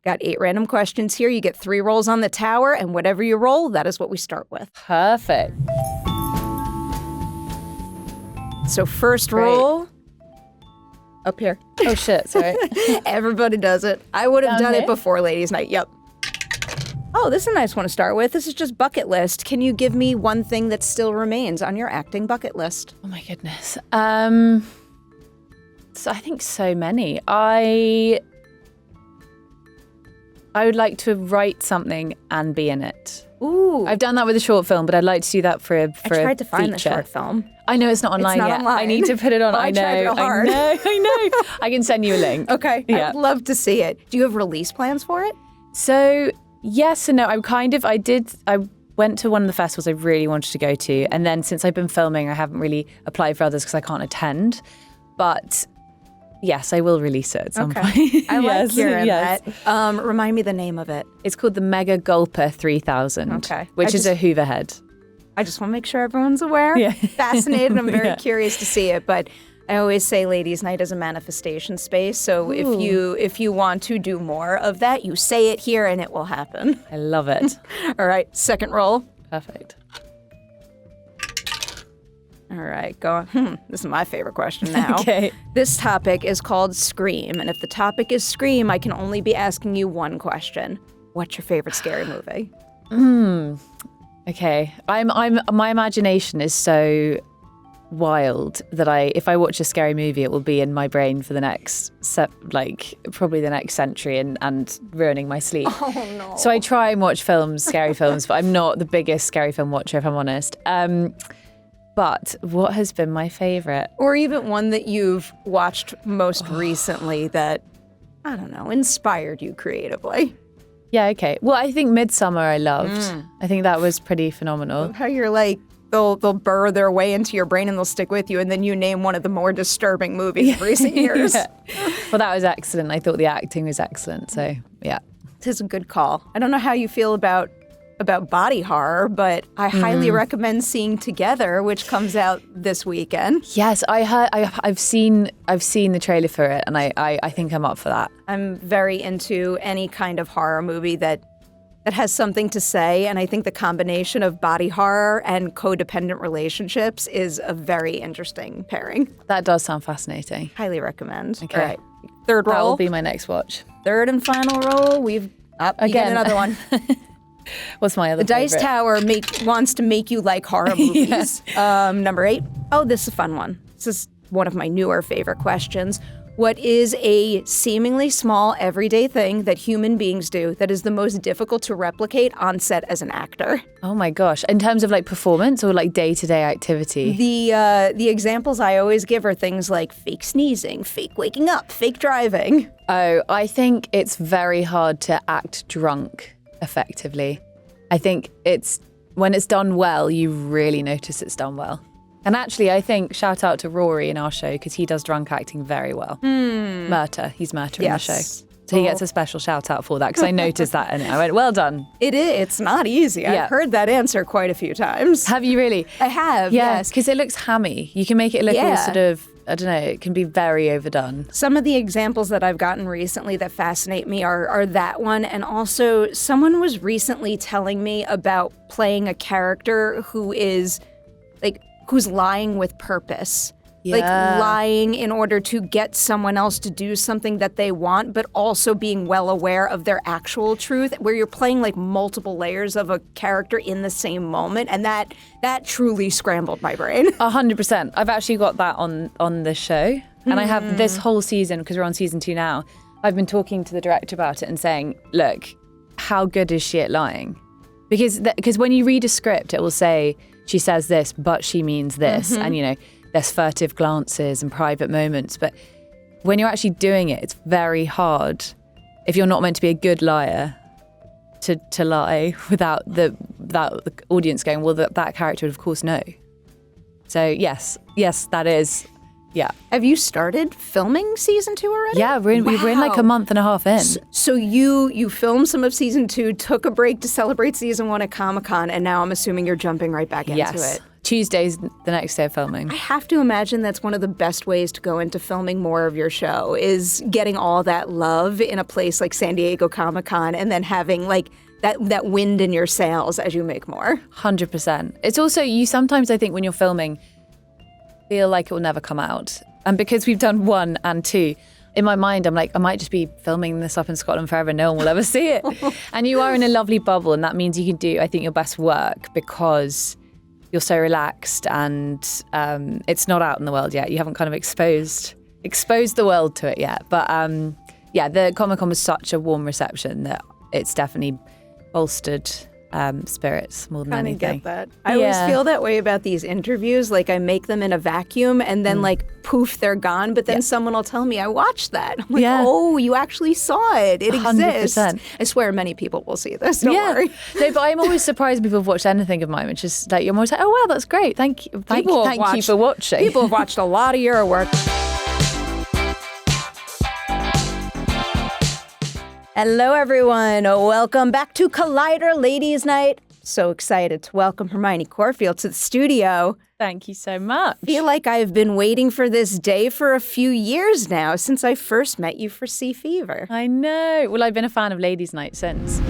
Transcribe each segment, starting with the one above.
Got 8 random questions here. You get 3 rolls on the tower, and whatever you roll, that is what we start with. Perfect. So first roll, up here. Oh, shit, sorry. Everybody does it. I would have done it before Ladies' Night. Yep. Oh, this is a nice one to start with. This is just bucket list. Can you give me one thing that still remains on your acting bucket list? Oh, my goodness. So I think so many. I would like to write something and be in it. Ooh. I've done that with a short film, but I'd like to do that for a feature. I tried to find the short film. I know it's not online It's not yet. online. I need to put it on. Well, I tried real hard. I know. I can send you a link. Okay. Yeah. I'd love to see it. Do you have release plans for it? So, yes and no. I went to one of the festivals I really wanted to go to. And then since I've been filming, I haven't really applied for others because I can't attend. But yes, I will release it at some point. I like hearing that. Remind me the name of it. It's called the Mega Gulper 3000. Okay. Which is a Hoover head. I just want to make sure everyone's aware. Yeah. Fascinated. I'm very curious to see it. But I always say Ladies' Night is a manifestation space. So if you want to do more of that, you say it here and it will happen. I love it. All right. Second roll. Perfect. All right, go on. This is my favorite question now. Okay. This topic is called Scream, and if the topic is Scream, I can only be asking you one question. What's your favorite scary movie? Okay. My imagination is so wild that if I watch a scary movie, it will be in my brain for the next probably the next century and ruining my sleep. Oh no. So I try and watch scary films, but I'm not the biggest scary film watcher, if I'm honest. But what has been my favorite? Or even one that you've watched most recently that, I don't know, inspired you creatively. Yeah, okay. Well, I think Midsummer I loved. I think that was pretty phenomenal. How you're like, they'll burrow their way into your brain and they'll stick with you, and then you name one of the more disturbing movies of recent years. Yeah. Well, that was excellent. I thought the acting was excellent, so yeah. It is a good call. I don't know how you feel about body horror, but I highly recommend seeing Together, which comes out this weekend. Yes, I've seen the trailer for it, and I think I'm up for that. I'm very into any kind of horror movie that has something to say, and I think the combination of body horror and codependent relationships is a very interesting pairing. That does sound fascinating. Highly recommend. Okay. All right. Third roll. That will be my next watch. Third and final roll. We've you get another one. What's my other The Dice favorite? Tower wants to make you like horror movies. Number 8. Oh, this is a fun one. This is one of my newer favorite questions. What is a seemingly small everyday thing that human beings do that is the most difficult to replicate on set as an actor? Oh my gosh. In terms of like performance or like day-to-day activity? The examples I always give are things like fake sneezing, fake waking up, fake driving. Oh, I think it's very hard to act drunk effectively. I think when it's done well, you really notice it's done well. And actually, I think shout out to Rory in our show because he does drunk acting very well. Murta, he's Murta in the show. So he gets a special shout out for that because I noticed that and I went, well done. It's not easy. I've heard that answer quite a few times. Have you really? I have, yes. Because it looks hammy. You can make it look all sort of, I don't know, it can be very overdone. Some of the examples that I've gotten recently that fascinate me are that one. And also, someone was recently telling me about playing a character who's lying with purpose. Yeah. Like lying in order to get someone else to do something that they want, but also being well aware of their actual truth, where you're playing like multiple layers of a character in the same moment. And that truly scrambled my brain. 100%. I've actually got that on the show. And I have this whole season, because we're on season 2 now, I've been talking to the director about it and saying, look, how good is she at lying? Because when you read a script, it will say, she says this, but she means this. And, you know, there's furtive glances and private moments. But when you're actually doing it, it's very hard, if you're not meant to be a good liar, to lie without the audience going, well, that character would, of course, know. So, yes, that is Yeah. Have you started filming season 2 already? Yeah, we're in like a month and a half in. So you filmed some of season 2, took a break to celebrate season 1 at Comic-Con, and now I'm assuming you're jumping right back into it. Tuesday's the next day of filming. I have to imagine that's one of the best ways to go into filming more of your show is getting all that love in a place like San Diego Comic-Con and then having like that wind in your sails as you make more. 100%. It's also, you sometimes, I think, when you're filming, feel like it will never come out. And because we've done 1 and 2, in my mind, I'm like, I might just be filming this up in Scotland forever. No one will ever see it. And you are in a lovely bubble, and that means you can do, I think, your best work because you're so relaxed and it's not out in the world yet. You haven't kind of exposed the world to it yet. But the Comic-Con was such a warm reception that it's definitely bolstered spirits more than anything. I get that. I always feel that way about these interviews. Like I make them in a vacuum and then like poof, they're gone. But then someone will tell me, I watched that. I'm like, oh, you actually saw it. It 100%. exists. I swear many people will see this. Don't worry. No, but I'm always surprised people have watched anything of mine, which is like, you're always like, oh, wow, that's great. Thank you. Thank you for watching. People have watched a lot of your work. Hello, everyone. Welcome back to Collider Ladies Night. So excited to welcome Hermione Corfield to the studio. Thank you so much. I feel like I've been waiting for this day for a few years now, since I first met you for Sea Fever. I know. Well, I've been a fan of Ladies Night since.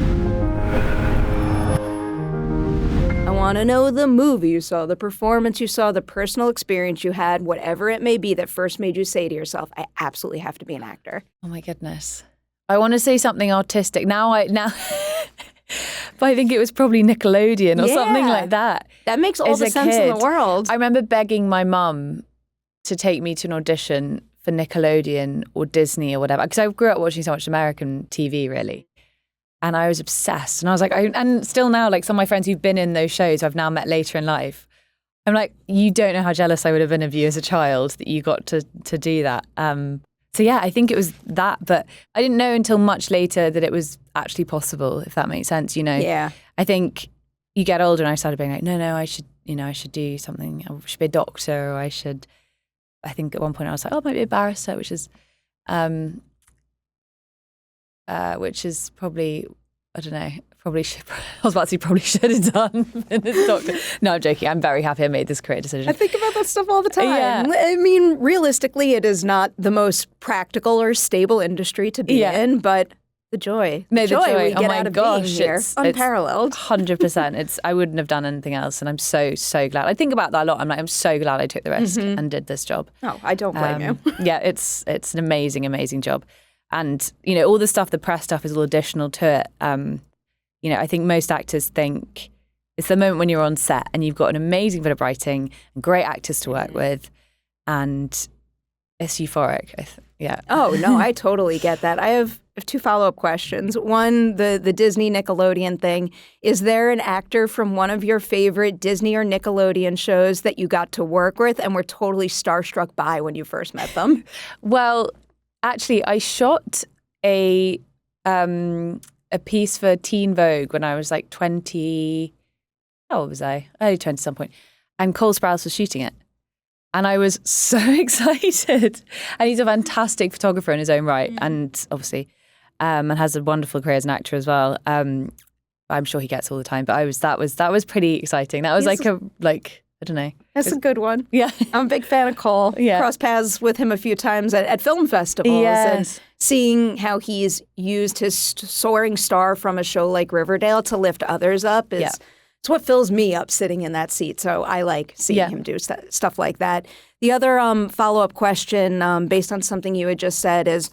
I want to know the movie you saw, the performance you saw, the personal experience you had, whatever it may be that first made you say to yourself, I absolutely have to be an actor. Oh my goodness. I want to say something artistic. Now, but I think it was probably Nickelodeon or something like that. That makes all the sense in the world. I remember begging my mum to take me to an audition for Nickelodeon or Disney or whatever, because I grew up watching so much American TV, really. And I was obsessed. And I was like, and still now, like some of my friends who've been in those shows I've now met later in life, I'm like, you don't know how jealous I would have been of you as a child that you got to do that. So yeah, I think it was that, but I didn't know until much later that it was actually possible, if that makes sense, you know? Yeah. I think you get older and I started being like, no, I should do something. I should be a doctor, or I think at one point I was like, oh, I might be a barrister, which is probably, I don't know, probably should have done this doctor. No, I'm joking. I'm very happy I made this career decision. I think about that stuff all the time. Yeah. I mean, realistically, it is not the most practical or stable industry to be in, but the joy we get out of being here, unparalleled. 100%. I wouldn't have done anything else, and I'm so glad. I think about that a lot. I'm like, I'm so glad I took the risk and did this job. Oh, I don't blame you. Yeah, it's an amazing job, and you know all the stuff, the press stuff, is all additional to it. You know, I think most actors think it's the moment when you're on set and you've got an amazing bit of writing and great actors to work with, and it's euphoric. Yeah. Oh, no, I totally get that. I have 2 follow-up questions. One, the Disney Nickelodeon thing. Is there an actor from one of your favorite Disney or Nickelodeon shows that you got to work with and were totally starstruck by when you first met them? Well, actually, I shot a piece for Teen Vogue when I was like 20. How old was I? Early 20 at some point. And Cole Sprouse was shooting it. And I was so excited. And he's a fantastic photographer in his own right. And obviously, and has a wonderful career as an actor as well. I'm sure he gets all the time. But that was pretty exciting. That was I don't know. That's a good one. Yeah. I'm a big fan of Cole. Yeah. Crossed paths with him a few times at film festivals. Yes. And seeing how he's used his soaring star from a show like Riverdale to lift others up is it's what fills me up sitting in that seat. So I like seeing him do stuff like that. The other follow-up question based on something you had just said is,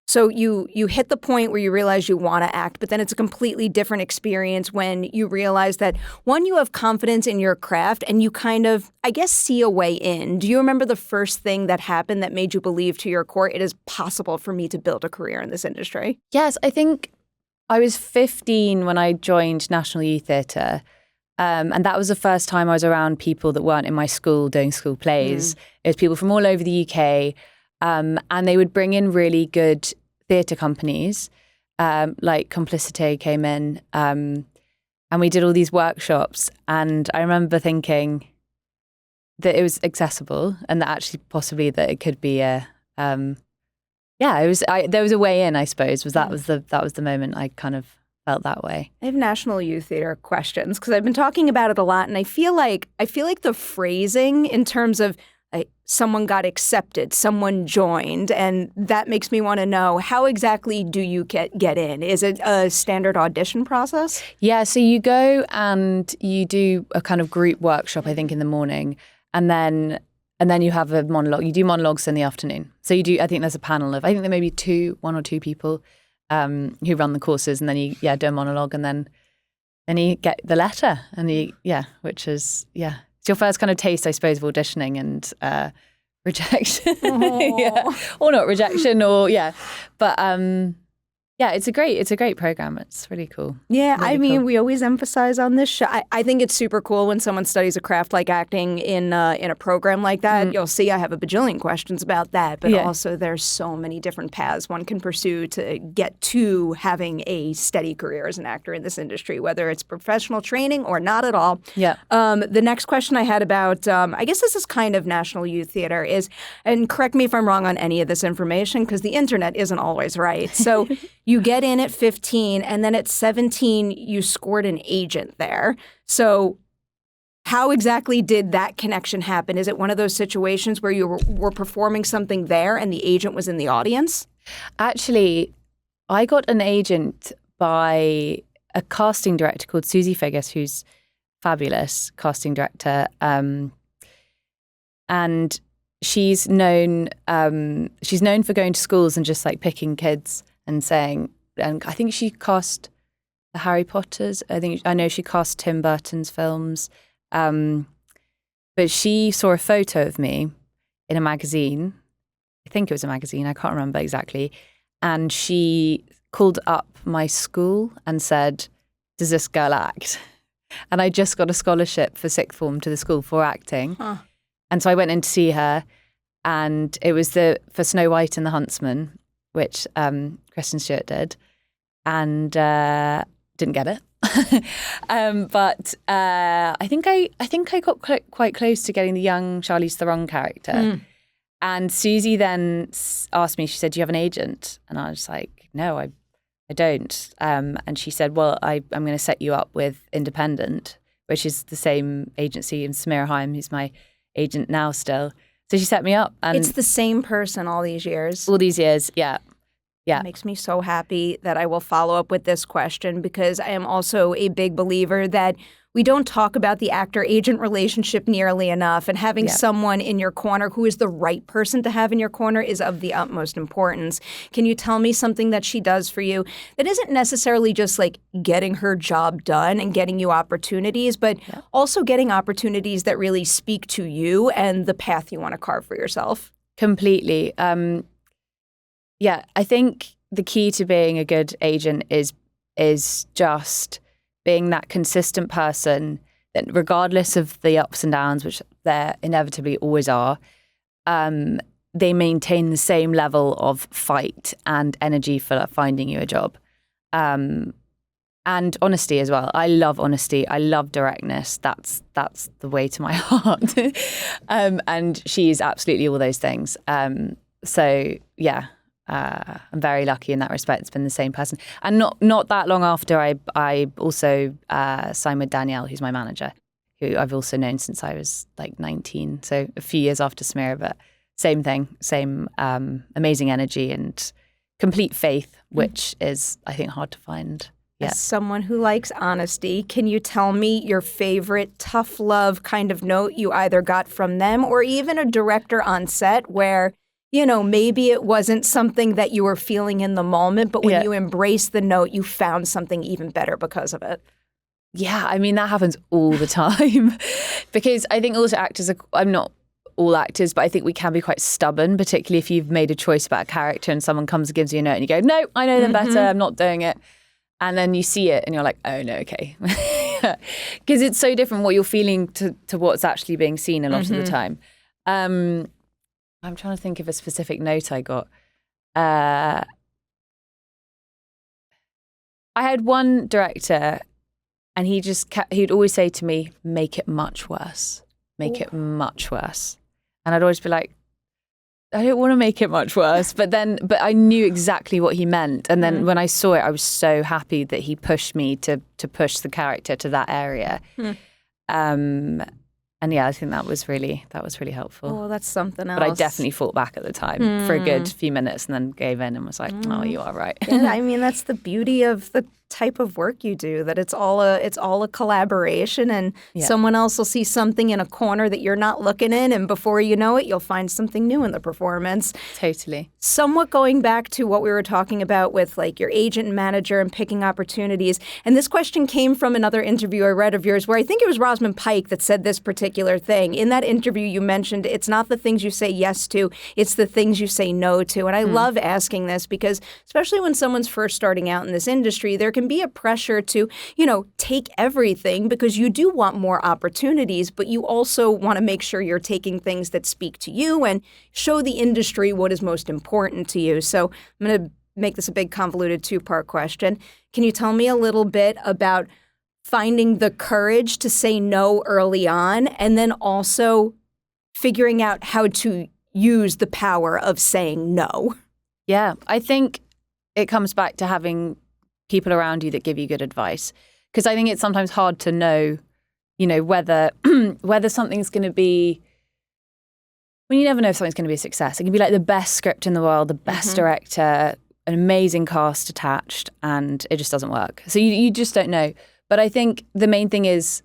so you hit the point where you realize you want to act, but then it's a completely different experience when you realize that, one, you have confidence in your craft and you kind of, I guess, see a way in. Do you remember the first thing that happened that made you believe to your core, it is possible for me to build a career in this industry? Yes, I think I was 15 when I joined National Youth Theatre. And that was the first time I was around people that weren't in my school doing school plays. It was people from all over the UK. And they would bring in really good theatre companies, like Complicité came in, and we did all these workshops. And I remember thinking, that it was accessible, and that actually possibly that it could be a it was. There was a way in, I suppose. That was the moment I kind of felt that way. I have National Youth Theater questions because I've been talking about it a lot, and I feel like the phrasing in terms of someone got accepted, someone joined, and that makes me want to know, how exactly do you get in? Is it a standard audition process? Yeah, so you go and you do a kind of group workshop, I think, in the morning, and then you have a monologue. You do monologues in the afternoon. So you do. I think there's a panel of, I think there may be one or two people who run the courses, and then you do a monologue, and then you get the letter, and which is it's your first kind of taste, I suppose, of auditioning and rejection, or not rejection, or but it's a great program. It's really cool. Yeah, really I mean, cool. We always emphasize on this show. I think it's super cool when someone studies a craft like acting in a program like that. You'll see I have a bajillion questions about that, but also there's so many different paths one can pursue to get to having a steady career as an actor in this industry, whether it's professional training or not at all. Yeah. The next question I had about, I guess this is kind of National Youth Theater, is, and correct me if I'm wrong on any of this information, because the internet isn't always right. So you get in at 15, and then at 17, you scored an agent there. So how exactly did that connection happen? Is it one of those situations where you were performing something there and the agent was in the audience? Actually, I got an agent by a casting director called Susie Figgis, who's fabulous casting director. And she's known for going to schools and just like picking kids and saying, and I think she cast the Harry Potters. I know she cast Tim Burton's films. But she saw a photo of me in a magazine. I think it was a magazine. I can't remember exactly. And she called up my school and said, "Does this girl act?" And I just got a scholarship for sixth form to the school for acting. Huh. And so I went in to see her, and it was for Snow White and the Huntsman, which Kristen Stewart did, and didn't get it. But I think I got quite close to getting the young Charlize Theron character. And Susie then asked me, she said, "Do you have an agent?" And I was like, "No, I don't." And she said, "Well, I'm going to set you up with Independent, which is the same agency, and Samira Haim, who's my agent now still." So she set me up. And it's the same person all these years? All these years, yeah. Yeah. It makes me so happy that I will follow up with this question, because I am also a big believer that we don't talk about the actor-agent relationship nearly enough, and having someone in your corner who is the right person to have in your corner is of the utmost importance. Can you tell me something that she does for you that isn't necessarily just like getting her job done and getting you opportunities, but also getting opportunities that really speak to you and the path you want to carve for yourself? Completely. I think the key to being a good agent is just being that consistent person that, regardless of the ups and downs, which there inevitably always are, they maintain the same level of fight and energy for finding you a job. And honesty as well. I love honesty. I love directness. That's the way to my heart. And she's absolutely all those things. I'm very lucky in that respect. It's been the same person. And not that long after, I also signed with Danielle, who's my manager, who I've also known since I was like 19. So a few years after Samira, but same thing, same amazing energy and complete faith, which is, I think, hard to find. Yeah. As someone who likes honesty, can you tell me your favorite tough love kind of note you either got from them, or even a director on set where, you know, maybe it wasn't something that you were feeling in the moment, but when you embraced the note, you found something even better because of it? Yeah, I mean, that happens all the time. Because I think also actors I'm not all actors, but I think we can be quite stubborn, particularly if you've made a choice about a character and someone comes and gives you a note and you go, "No, I know them better, I'm not doing it." And then you see it and you're like, "Oh, no, okay." Because it's so different what you're feeling to what's actually being seen a lot of the time. I'm trying to think of a specific note I got. I had one director, and he'd always say to me, "Make it much worse." make it much worse. And I'd always be like, I don't want to make it much worse. But I knew exactly what he meant. And then when I saw it, I was so happy that he pushed me to push the character to that area. And yeah, I think that was really helpful. Oh, that's something else. But I definitely fought back at the time for a good few minutes and then gave in and was like, oh, you are right. Yeah, I mean, that's the beauty of the type of work you do, that it's all a collaboration, and someone else will see something in a corner that you're not looking in, and before you know it, you'll find something new in the performance. Totally. Somewhat going back to what we were talking about with like your agent and manager and picking opportunities, and this question came from another interview I read of yours where I think it was Rosamund Pike that said this particular thing. In that interview, you mentioned it's not the things you say yes to, it's the things you say no to. And I love asking this because especially when someone's first starting out in this industry, there can be a pressure to, take everything because you do want more opportunities, but you also want to make sure you're taking things that speak to you and show the industry what is most important to you. So I'm going to make this a big convoluted two-part question. Can you tell me a little bit about finding the courage to say no early on and then also figuring out how to use the power of saying no? Yeah, I think it comes back to having people around you that give you good advice. Because I think it's sometimes hard to know, whether something's going to be, well, you never know if something's going to be a success. It can be like the best script in the world, the best director, an amazing cast attached, and it just doesn't work. So you just don't know. But I think the main thing is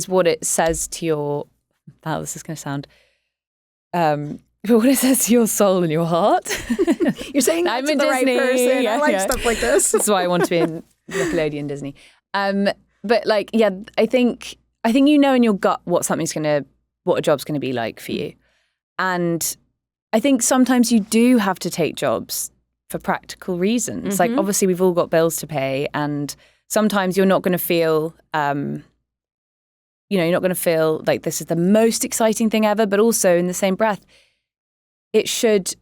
what it says to your, this is going to sound, but what it says to your soul and your heart. You're saying that to the right person. I like stuff like this. That's why I want to be in Nickelodeon Disney. But I think you know in your gut what a job's gonna be like for you. And I think sometimes you do have to take jobs for practical reasons. Like obviously we've all got bills to pay, and sometimes you're not gonna feel you're not gonna feel like this is the most exciting thing ever, but also in the same breath, it should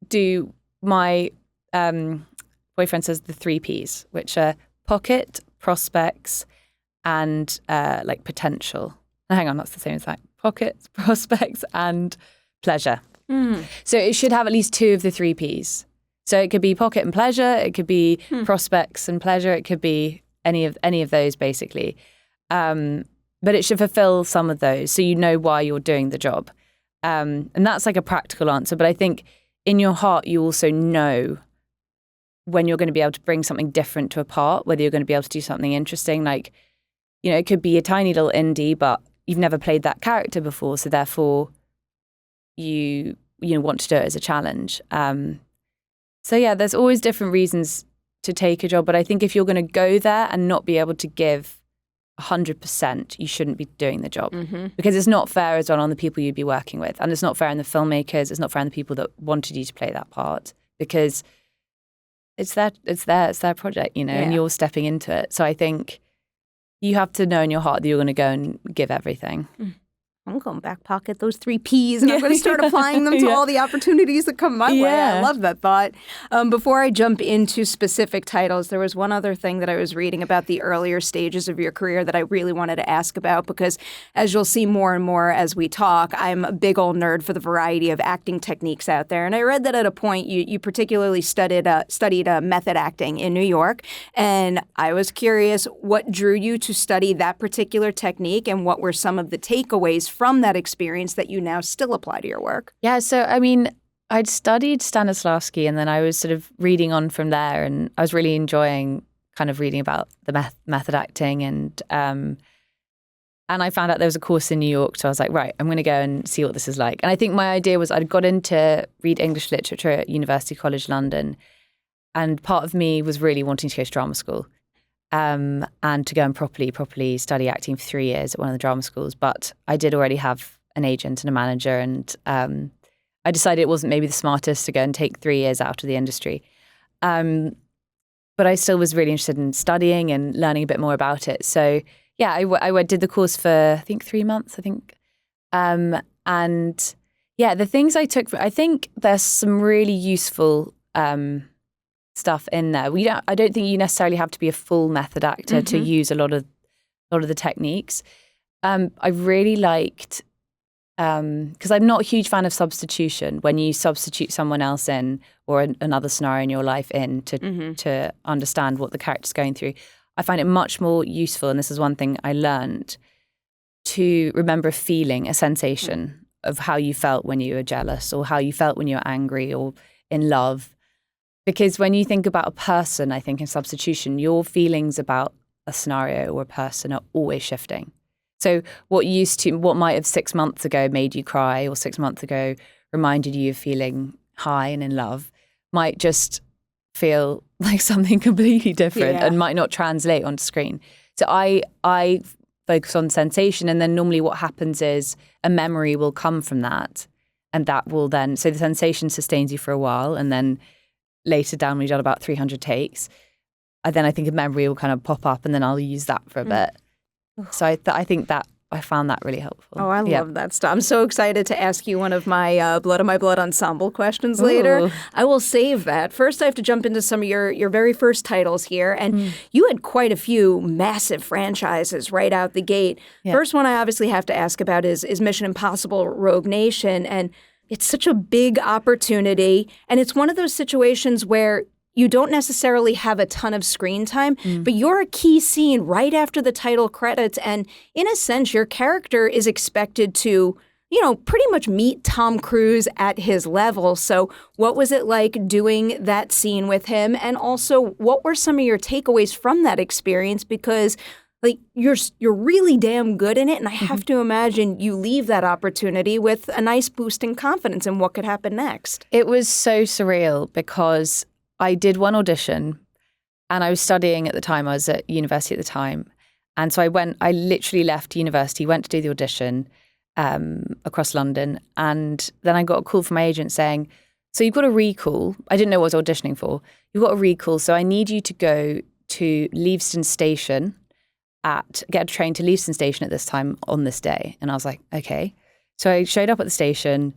do, my boyfriend says, the 3 Ps, which are pocket, prospects, and potential. No, hang on, that's the same as that. Pocket, prospects, and pleasure. So it should have at least 2 of the 3 Ps. So it could be pocket and pleasure, it could be prospects and pleasure, it could be any of those basically. But it should fulfill some of those so you know why you're doing the job. And that's like a practical answer. But I think in your heart, you also know when you're going to be able to bring something different to a part, whether you're going to be able to do something interesting. Like, it could be a tiny little indie, but you've never played that character before. So therefore, you want to do it as a challenge. So yeah, there's always different reasons to take a job. But I think if you're going to go there and not be able to give 100%, you shouldn't be doing the job because it's not fair as well on the people you'd be working with, and it's not fair on the filmmakers, it's not fair on the people that wanted you to play that part, because it's their project, and you're stepping into it. So I think you have to know in your heart that you're going to go and give everything. I'm going to back pocket those 3 Ps and I'm going to start applying them to all the opportunities that come my way. I love that thought. Before I jump into specific titles, there was one other thing that I was reading about the earlier stages of your career that I really wanted to ask about, because as you'll see more and more as we talk, I'm a big old nerd for the variety of acting techniques out there. And I read that at a point you particularly studied method acting in New York. And I was curious what drew you to study that particular technique and what were some of the takeaways from that experience that you now still apply to your work? Yeah, so I mean, I'd studied Stanislavski and then I was sort of reading on from there, and I was really enjoying kind of reading about the method acting, and I found out there was a course in New York, so I was like, right, I'm going to go and see what this is like. And I think my idea was I'd got into read English literature at University College London, and part of me was really wanting to go to drama school. And to go and properly study acting for 3 years at one of the drama schools. But I did already have an agent and a manager, and I decided it wasn't maybe the smartest to go and take 3 years out of the industry. But I still was really interested in studying and learning a bit more about it. So yeah, I did the course for, I think, 3 months, and yeah, the things I took, I think there's some really useful stuff in there. I don't think you necessarily have to be a full method actor to use a lot of the techniques. I really liked because I'm not a huge fan of substitution. When you substitute someone else in or another scenario in your life in to understand what the character's going through, I find it much more useful, and this is one thing I learned, to remember a feeling, a sensation of how you felt when you were jealous or how you felt when you were angry or in love. Because when you think about a person, I think in substitution, your feelings about a scenario or a person are always shifting. So what might have 6 months ago made you cry or 6 months ago reminded you of feeling high and in love might just feel like something completely different and might not translate onto screen. So I focus on sensation, and then normally what happens is a memory will come from that, and that will then, so the sensation sustains you for a while, and then later down when you've done about 300 takes, then I think a memory will kind of pop up, and then I'll use that for a bit. So I think that I found that really helpful. Oh, I love that stuff. I'm so excited to ask you one of my Blood of My Blood ensemble questions later. I will save that. First, I have to jump into some of your very first titles here. And you had quite a few massive franchises right out the gate. Yeah. First one I obviously have to ask about is Mission Impossible Rogue Nation. And it's such a big opportunity. And it's one of those situations where you don't necessarily have a ton of screen time, but you're a key scene right after the title credits. And in a sense, your character is expected to, pretty much meet Tom Cruise at his level. So what was it like doing that scene with him? And also, what were some of your takeaways from that experience? Because you're really damn good in it. And I have to imagine you leave that opportunity with a nice boost in confidence in what could happen next. It was so surreal because I did one audition and I was studying at the time. I was at university at the time. And so I literally left university, went to do the audition across London. And then I got a call from my agent saying, so you've got a recall. I didn't know what I was auditioning for. You've got a recall. So I need you to go to Leavesden Station get a train to Leavesden Station at this time on this day. And I was like, okay. So I showed up at the station.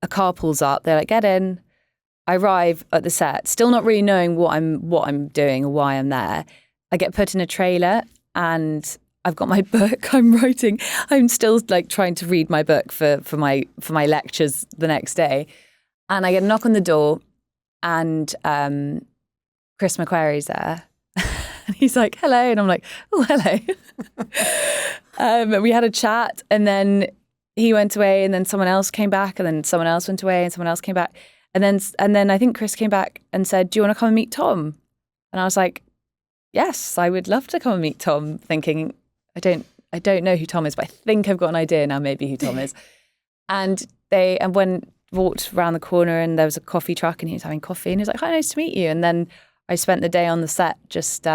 A car pulls up. They're like, get in. I arrive at the set, still not really knowing what I'm doing or why I'm there. I get put in a trailer and I've got my book I'm writing. I'm still trying to read my book for my lectures the next day. And I get a knock on the door and Chris McQuarrie's there. And he's like, hello. And I'm like, oh, hello. We had a chat and then he went away and then someone else came back and then someone else went away and someone else came back. And then I think Chris came back and said, do you want to come and meet Tom? And I was like, yes, I would love to come and meet Tom, thinking, I don't know who Tom is, but I think I've got an idea now maybe who Tom is. And when walked around the corner and there was a coffee truck and he was having coffee and he was like, hi, nice to meet you. And then I spent the day on the set just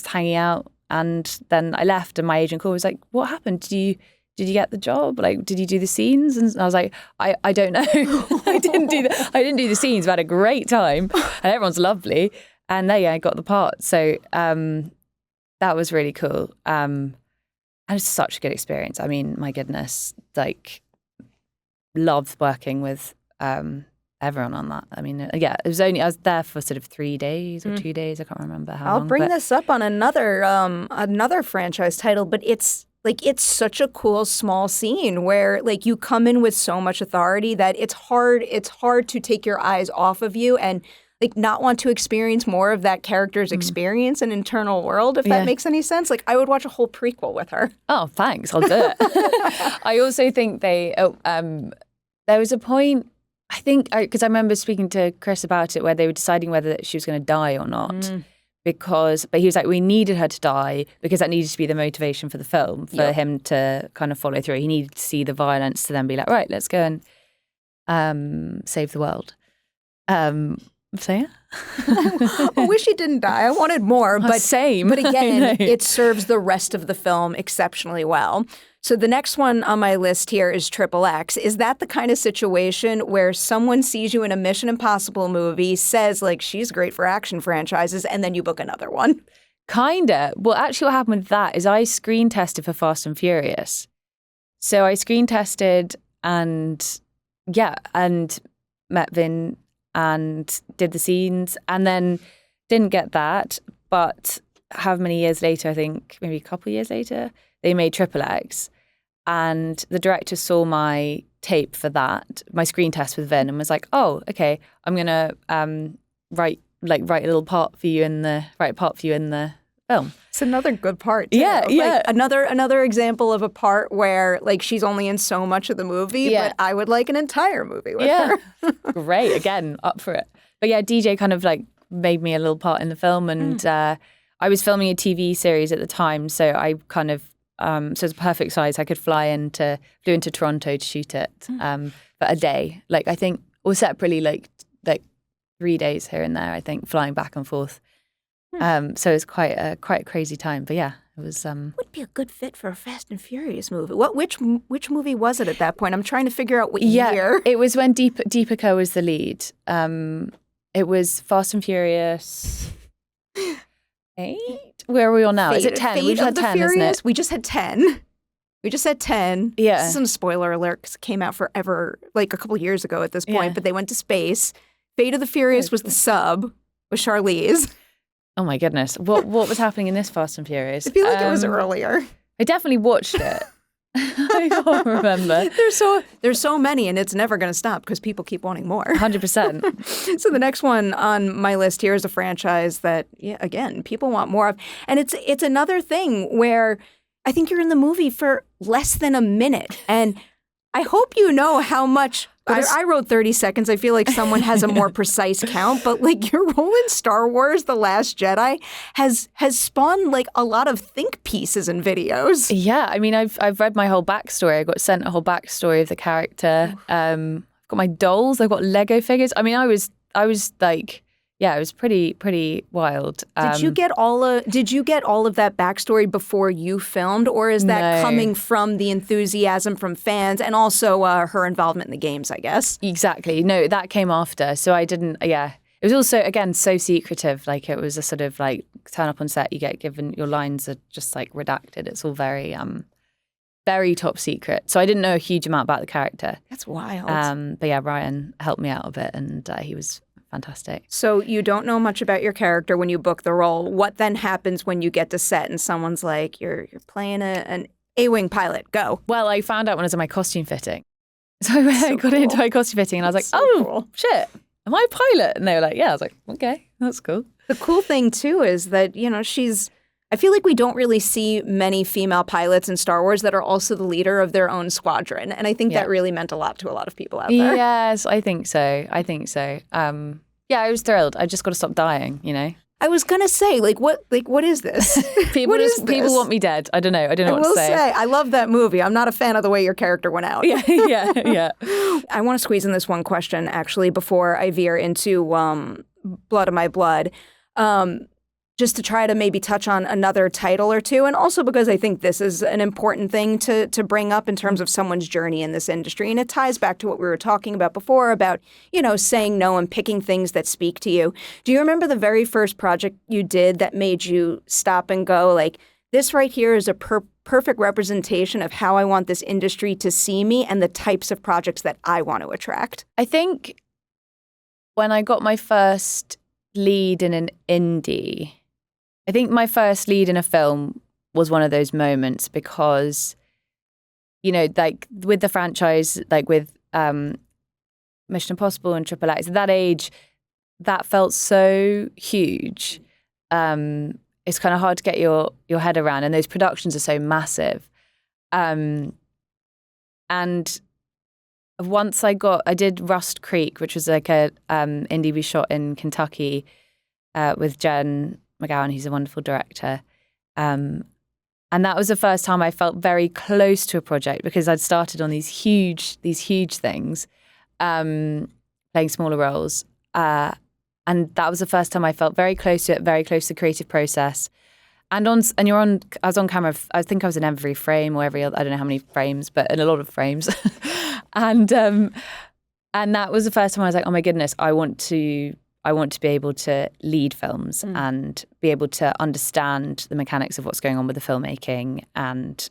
hanging out. And then I left and my agent called, was like, what happened? Did you get the job? Did you do the scenes? And I was like, I don't know. I didn't do the scenes, but I had a great time and everyone's lovely. And I got the part. So that was really cool. And it's such a good experience. I mean, my goodness, loved working with everyone on that. I mean, I was there for sort of 3 days or 2 days. I can't remember how long. I'll bring this up on another franchise title, but it's such a cool small scene where you come in with so much authority that it's hard to take your eyes off of you and not want to experience more of that character's experience and internal world, if that makes any sense. I would watch a whole prequel with her. Oh, thanks. I'll do it. I also think there was a point, I think, because I remember speaking to Chris about it, where they were deciding whether she was going to die or not. But he was like, we needed her to die because that needed to be the motivation for the film, for him to kind of follow through. He needed to see the violence to then be like, right, let's go and save the world. So yeah. I wish he didn't die. I wanted more, but same. But again, it serves the rest of the film exceptionally well. So the next one on my list here is XXX. Is that the kind of situation where someone sees you in a Mission Impossible movie, says she's great for action franchises, and then you book another one? Kinda. Well, actually what happened with that is I screen tested for Fast and Furious. So I screen tested and met Vin and did the scenes and then didn't get that. But how many years later, I think maybe a couple of years later, they made XXX. And the director saw my tape for that, my screen test with Vin, and was like, "Oh, okay, I'm gonna write a little part for you in the film." It's another good part, too. Yeah, yeah. Another example of a part where, like, she's only in so much of the movie, but I would like an entire movie with her. Great, again, up for it. But yeah, DJ kind of like made me a little part in the film, and I was filming a TV series at the time, so I kind of so it's perfect size. I could flew into Toronto to shoot it for a day. Like I think, or separately, like 3 days here and there. I think flying back and forth. So it was quite a crazy time. But yeah, it was. Would be a good fit for a Fast and Furious movie. Which movie was it at that point? I'm trying to figure out what year. It was when Deepika was the lead. It was Fast and Furious 8. Where are we on now? Is it 10? We just had 10, isn't it? We just had 10. We just had 10. Yeah. This isn't a spoiler alert because it came out forever, like a couple years ago at this point, but they went to space. Fate of the Furious was the sub with Charlize. Oh my goodness. What was happening in this Fast and Furious? I feel like it was earlier. I definitely watched it. I can't remember. There's so many, and it's never going to stop because people keep wanting more. 100%. So the next one on my list here is a franchise that, again, people want more of. And it's another thing where I think you're in the movie for less than a minute. And I hope you know how much. I wrote 30 seconds. I feel like someone has a more precise count, but like your role in Star Wars: The Last Jedi has spawned like a lot of think pieces and videos. Yeah, I mean, I've read my whole backstory. I got sent a whole backstory of the character. I've got my dolls. I've got Lego figures. I mean, I was like, yeah, it was pretty wild. Did you get all of that backstory before you filmed, or is that coming from the enthusiasm from fans and also her involvement in the games, I guess? Exactly. No, that came after. So I didn't. Yeah, it was also again so secretive. Like it was a sort of like turn up on set, you get given your lines are just like redacted. It's all very very top secret. So I didn't know a huge amount about the character. That's wild. But yeah, Ryan helped me out a bit, and he was fantastic. So you don't know much about your character when you book the role. What then happens when you get to set and someone's like, you're playing an A-wing pilot, go? Well, I found out when I was in my costume fitting. So I got into my costume fitting and I was like, shit, am I a pilot? And they were like, yeah. I was like, okay, that's cool. The cool thing too is that, I feel like we don't really see many female pilots in Star Wars that are also the leader of their own squadron. And I think that really meant a lot to a lot of people out there. Yes, I think so. Yeah, I was thrilled. I just got to stop dying, I was going to say, what is this? People want me dead. I don't know what to say. I love that movie. I'm not a fan of the way your character went out. Yeah. I want to squeeze in this one question, actually, before I veer into Blood of My Blood. Just to try to maybe touch on another title or two, and also because I think this is an important thing to bring up in terms of someone's journey in this industry. And it ties back to what we were talking about before about, saying no and picking things that speak to you. Do you remember the very first project you did that made you stop and go, like, this right here is a perfect representation of how I want this industry to see me and the types of projects that I want to attract? I think when I got my first lead in an indie, I think my first lead in a film was one of those moments because, like with the franchise, like with Mission Impossible and Triple X, at that age, that felt so huge. It's kind of hard to get your head around, and those productions are so massive. And once I did Rust Creek, which was like a indie we shot in Kentucky with Jen McGowan, who's a wonderful director. And that was the first time I felt very close to a project because I'd started on these huge things, playing smaller roles. And that was the first time I felt very close to it, very close to the creative process. I was on camera, I think I was in every frame or every other, I don't know how many frames, but in a lot of frames. And that was the first time I was like, oh my goodness, I want to be able to lead films and be able to understand the mechanics of what's going on with the filmmaking and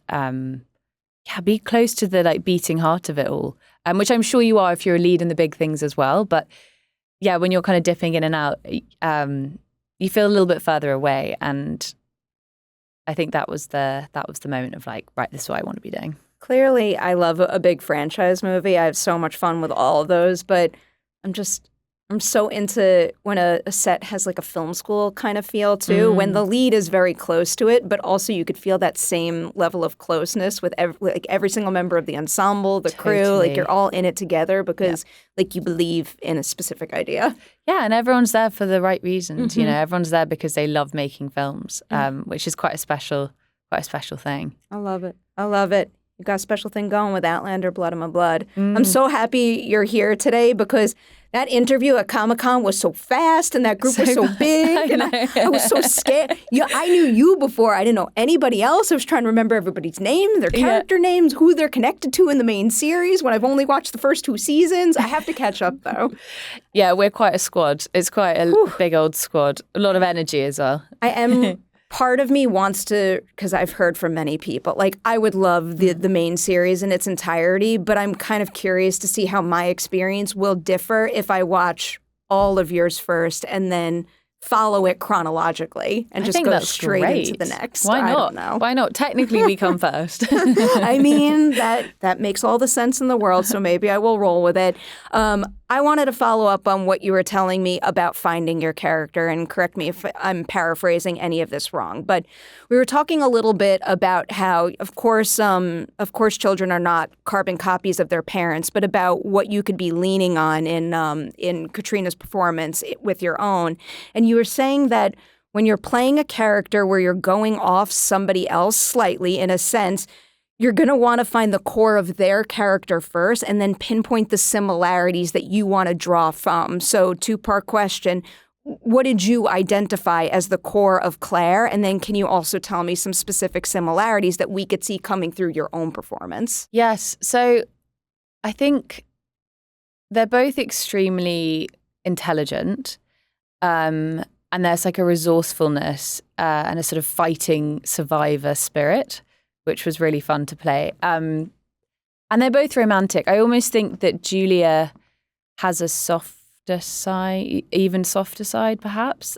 be close to the like beating heart of it all, which I'm sure you are if you're a lead in the big things as well. But yeah, when you're kind of dipping in and out, you feel a little bit further away. And I think that was the moment of like, right, this is what I want to be doing. Clearly, I love a big franchise movie. I have so much fun with all of those, but I'm so into when a set has like a film school kind of feel too, when the lead is very close to it, but also you could feel that same level of closeness with every single member of the ensemble, the crew, like you're all in it together because like you believe in a specific idea. Yeah, and everyone's there for the right reasons. You know, everyone's there because they love making films, which is quite a special thing. I love it. I love it. You got a special thing going with Outlander, Blood on My Blood. I'm so happy you're here today because that interview at Comic-Con was so fast and that group was so big and I was so scared. I knew you before. I didn't know anybody else. I was trying to remember everybody's name, their character names, who they're connected to in the main series when I've only watched the first 2 seasons. I have to catch up, though. Yeah, we're quite a squad. It's quite a big old squad. A lot of energy as well. I am... Part of me wants to, because I've heard from many people, like I would love the main series in its entirety, but I'm kind of curious to see how my experience will differ if I watch all of yours first and then follow it chronologically and just go straight into the next. Why not? I don't know. Why not? Technically, we come first. I mean, that makes all the sense in the world, so maybe I will roll with it. I wanted to follow up on what you were telling me about finding your character, and correct me if I'm paraphrasing any of this wrong. But we were talking a little bit about how, of course, children are not carbon copies of their parents, but about what you could be leaning on in Katrina's performance with your own. And you were saying that when you're playing a character where you're going off somebody else slightly, in a sense, you're going to want to find the core of their character first and then pinpoint the similarities that you want to draw from. So 2-part question, what did you identify as the core of Claire? And then can you also tell me some specific similarities that we could see coming through your own performance? Yes. So I think they're both extremely intelligent. And there's like a resourcefulness and a sort of fighting survivor spirit, which was really fun to play. And they're both romantic. I almost think that Julia has a softer side, even softer side, perhaps.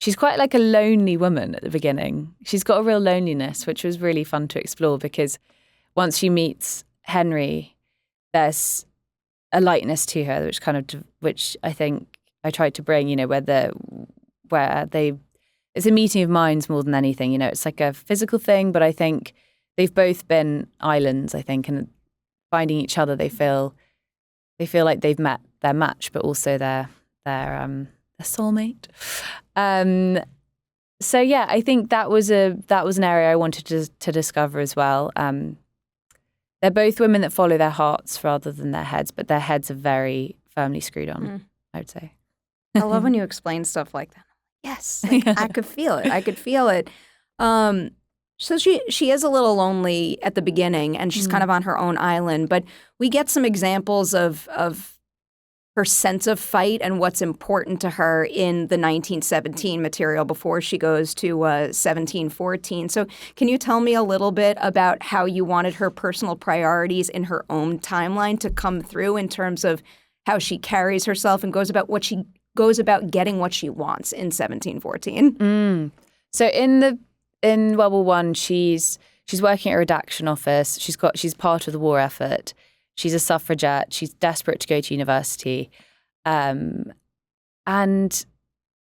She's quite like a lonely woman at the beginning. She's got a real loneliness, which was really fun to explore because once she meets Henry, there's a lightness to her, which I think I tried to bring, you know, it's a meeting of minds more than anything. You know, it's like a physical thing, but I think they've both been islands, I think, and finding each other, they feel like they've met their match, but also their soulmate. So yeah, I think that was an area I wanted to discover as well. They're both women that follow their hearts rather than their heads, but their heads are very firmly screwed on, I would say. I love when you explain stuff like that. Yes, like, I could feel it. So she is a little lonely at the beginning, and she's kind of on her own island. But we get some examples of her sense of fight and what's important to her in the 1917 material before she goes to 1714. So can you tell me a little bit about how you wanted her personal priorities in her own timeline to come through in terms of how she carries herself and goes about getting what she wants in 1714? So in World War I, she's working at a redaction office. She's part of the war effort. She's a suffragette. She's desperate to go to university. And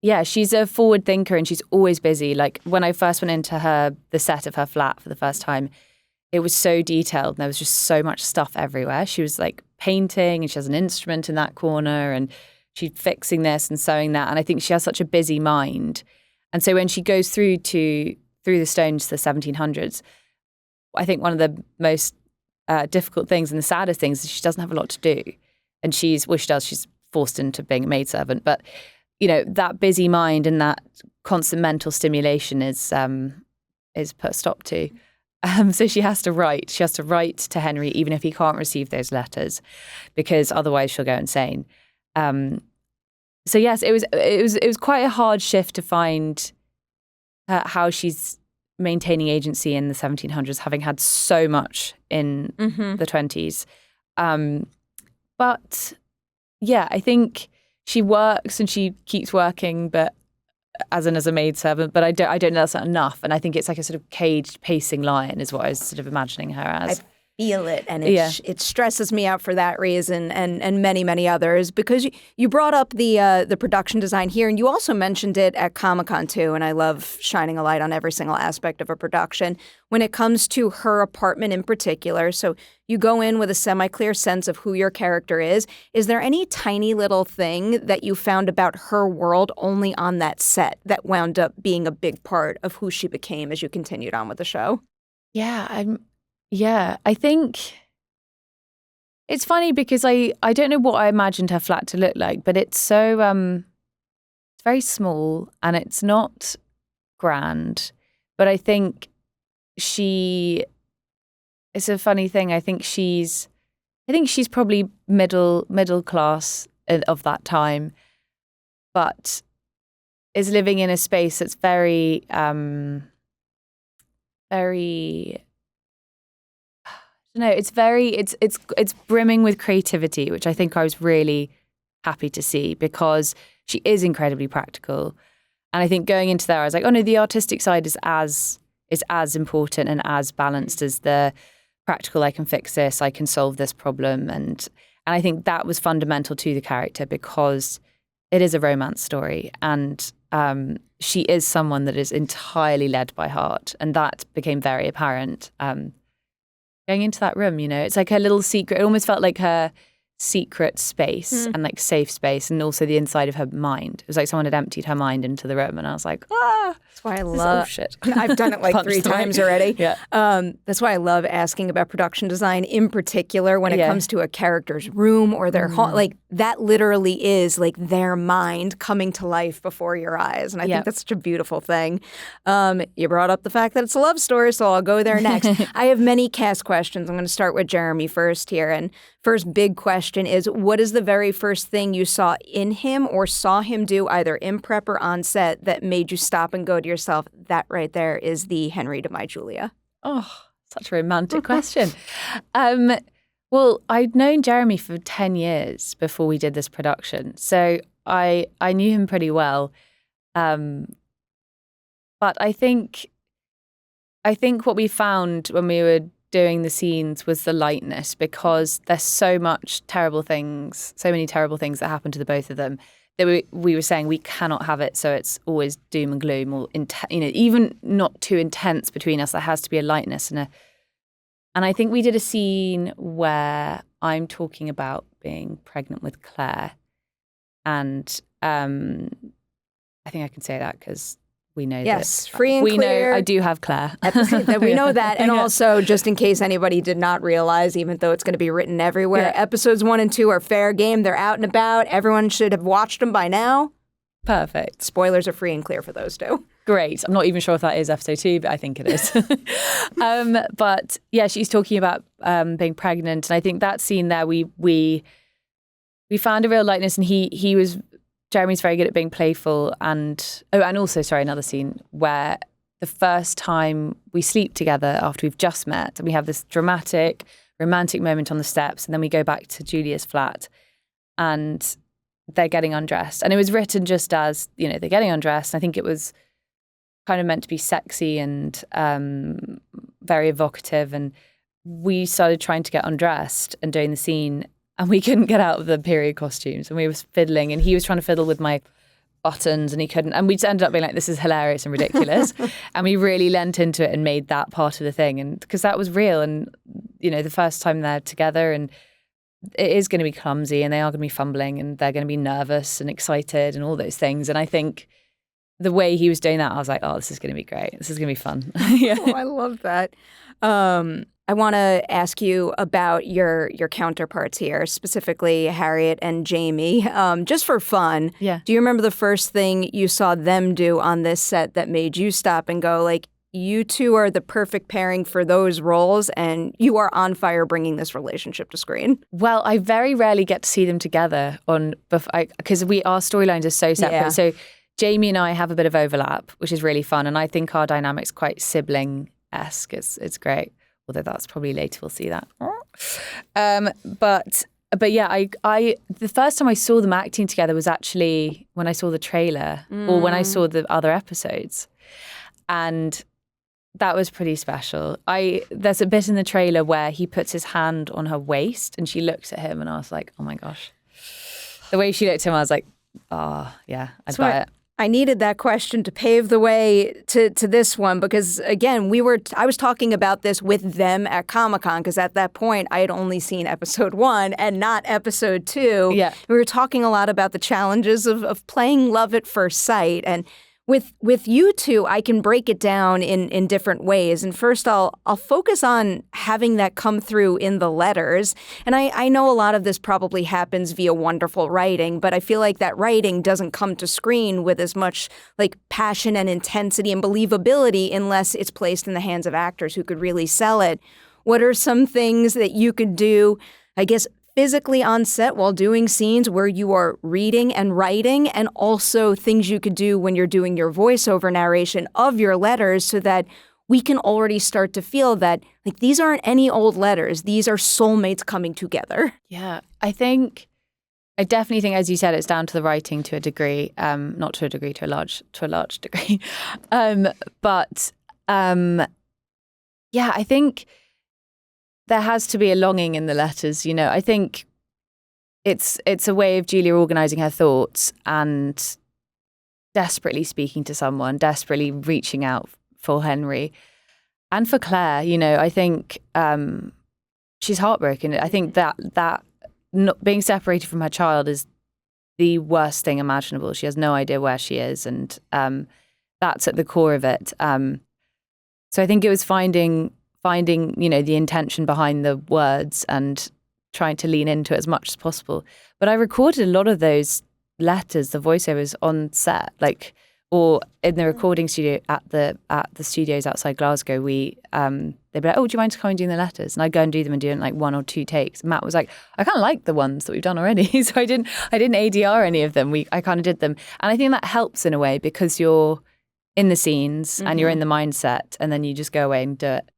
yeah, she's a forward thinker and she's always busy. Like when I first went into the set of her flat for the first time, it was so detailed and there was just so much stuff everywhere. She was like painting and she has an instrument in that corner and she's fixing this and sewing that. And I think she has such a busy mind. And so when she goes through the stones to the 1700s, I think one of the most difficult things and the saddest things is she doesn't have a lot to do. And she's forced into being a maidservant. But, you know, that busy mind and that constant mental stimulation is put a stop to. So she has to write. She has to write to Henry even if he can't receive those letters because otherwise she'll go insane. So yes, it was quite a hard shift to find how she's maintaining agency in the 1700s, having had so much in the 20s. But yeah, I think she works and she keeps working, but as a maidservant, but I don't know that's not enough. And I think it's like a sort of caged pacing lion is what I was sort of imagining her as. Feel it, and it stresses me out for that reason and many, many others, because you brought up the production design here, and you also mentioned it at Comic-Con too, and I love shining a light on every single aspect of a production when it comes to her apartment in particular. So you go in with a semi-clear sense of who your character is. Is there any tiny little thing that you found about her world only on that set that wound up being a big part of who she became as you continued on with the show? Yeah, I think it's funny because I don't know what I imagined her flat to look like, but it's so it's very small and it's not grand. But I think it's a funny thing. I think she's probably middle class of that time, but is living in a space that's very very. No, it's brimming with creativity, which I think I was really happy to see because she is incredibly practical. And I think going into there, I was like, oh no, the artistic side is as important and as balanced as the practical. I can fix this, I can solve this problem, and I think that was fundamental to the character because it is a romance story, and she is someone that is entirely led by heart, and that became very apparent. Going into that room, it's like her little secret. It almost felt like her secret space and like safe space, and also the inside of her mind. It was like someone had emptied her mind into the room, and I was like, That's why I love. Shit. I've done it like 3 times already. Yeah. That's why I love asking about production design in particular when it comes to a character's room or their home. Like that literally is like their mind coming to life before your eyes, and I think that's such a beautiful thing. You brought up the fact that it's a love story, so I'll go there next. I have many cast questions. I'm going to start with Jeremy first here, and first big question is, what is the very first thing you saw in him or saw him do either in prep or on set that made you stop and go to yourself, that right there is the Henry to my Julia? Oh, such a romantic question. Well, I'd known Jeremy for 10 years before we did this production, so I knew him pretty well. But I think what we found when we were doing the scenes was the lightness, because there's so many terrible things that happen to the both of them that we were saying we cannot have it so it's always doom and gloom or even not too intense between us. There has to be a lightness and I think we did a scene where I'm talking about being pregnant with Claire, and I think I can say that because we know yes, that free and we clear. know I do have Claire. We know that. And also, just in case anybody did not realize, even though it's going to be written everywhere, episodes 1 and 2 are fair game. They're out and about. Everyone should have watched them by now. Perfect. Spoilers are free and clear for those two. Great. I'm not even sure if that is episode 2, but I think it is. But yeah, she's talking about being pregnant. And I think that scene there, we found a real lightness, and Jeremy's very good at being playful, and also, another scene where the first time we sleep together after we've just met, and we have this dramatic, romantic moment on the steps, and then we go back to Julia's flat, and they're getting undressed. And it was written just as, they're getting undressed. I think it was kind of meant to be sexy and very evocative, and we started trying to get undressed and doing the scene, and we couldn't get out of the period costumes, and we were fiddling, and he was trying to fiddle with my buttons and he couldn't, and we just ended up being like, this is hilarious and ridiculous. And we really lent into it and made that part of the thing, and because that was real, and the first time they're together, and it is going to be clumsy, and they are going to be fumbling, and they're going to be nervous and excited and all those things. And I think the way he was doing that, I was like, oh, this is going to be great, this is going to be fun. Oh, I love that. I want to ask you about your counterparts here, specifically Harriet and Jamie, just for fun. Yeah. Do you remember the first thing you saw them do on this set that made you stop and go, like, you two are the perfect pairing for those roles, and you are on fire bringing this relationship to screen? Well, I very rarely get to see them together because our storylines are so separate. Yeah. So Jamie and I have a bit of overlap, which is really fun, and I think our dynamic's quite sibling-esque. It's great. Although that's probably later we'll see that. But But yeah, I the first time I saw them acting together was actually when I saw the trailer or when I saw the other episodes. And that was pretty special. There's a bit in the trailer where he puts his hand on her waist and she looks at him and I was like, oh my gosh. The way she looked at him, I was like, oh yeah, I'd buy it. I needed that question to pave the way to this one because, again, I was talking about this with them at Comic-Con because at that point I had only seen episode 1 and not episode 2. Yeah. We were talking a lot about the challenges of playing love at first sight. And with you two, I can break it down in different ways. And first, I'll focus on having that come through in the letters. And I know a lot of this probably happens via wonderful writing, but I feel like that writing doesn't come to screen with as much like passion and intensity and believability unless it's placed in the hands of actors who could really sell it. What are some things that you could do, I guess, physically on set while doing scenes where you are reading and writing, and also things you could do when you're doing your voiceover narration of your letters so that we can already start to feel that like these aren't any old letters. These are soulmates coming together. Yeah, I definitely think, as you said, it's down to the writing to a degree, not to a degree, to a large degree. Yeah, I think there has to be a longing in the letters, you know. I think it's a way of Julia organising her thoughts and desperately speaking to someone, desperately reaching out for Henry and for Claire. You know, I think she's heartbroken. I think that not being separated from her child is the worst thing imaginable. She has no idea where she is, and that's at the core of it. So I think it was finding, you know, the intention behind the words and trying to lean into it as much as possible. But I recorded a lot of those letters, the voiceovers on set, like, or in the recording studio at the studios outside Glasgow. They'd be like, "Oh, do you mind coming doing the letters?" And I'd go and do them and do it in like 1 or 2 takes. And Matt was like, "I kind of like the ones that we've done already," so I didn't ADR any of them. I kind of did them, and I think that helps in a way because you're in the scenes and you're in the mindset, and then you just go away and do it.